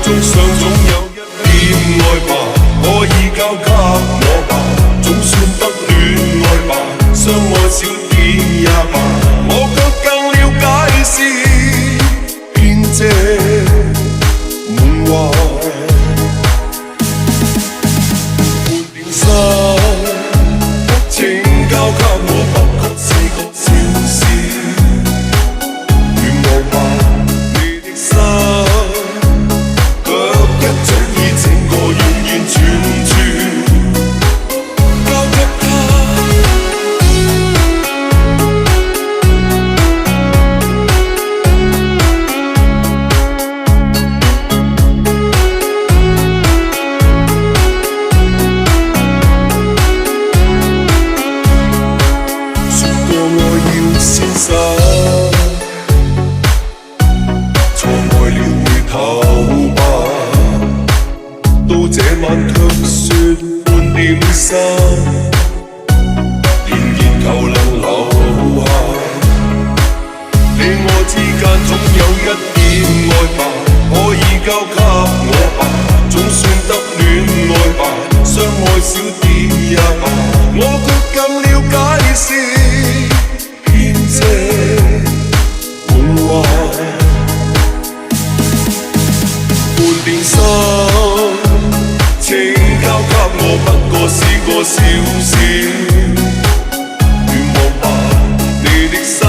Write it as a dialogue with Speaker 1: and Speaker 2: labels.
Speaker 1: 中想總有一點愛吧，可以交給我吧，總算得戀愛吧，相愛少點也罷，我卻更了解是編織滿懷。半點心情交給我，不過是個小事，願望吧你的心。錯愛了回頭吧，到這晚卻說半點心，仍然求能留下。你我之間總有一點愛吧，可以交給我吧，總算得戀愛吧，相愛少點也罷，我卻更了解是編織滿懷。半點心情交給我，不過是個小事，願望吧你的心。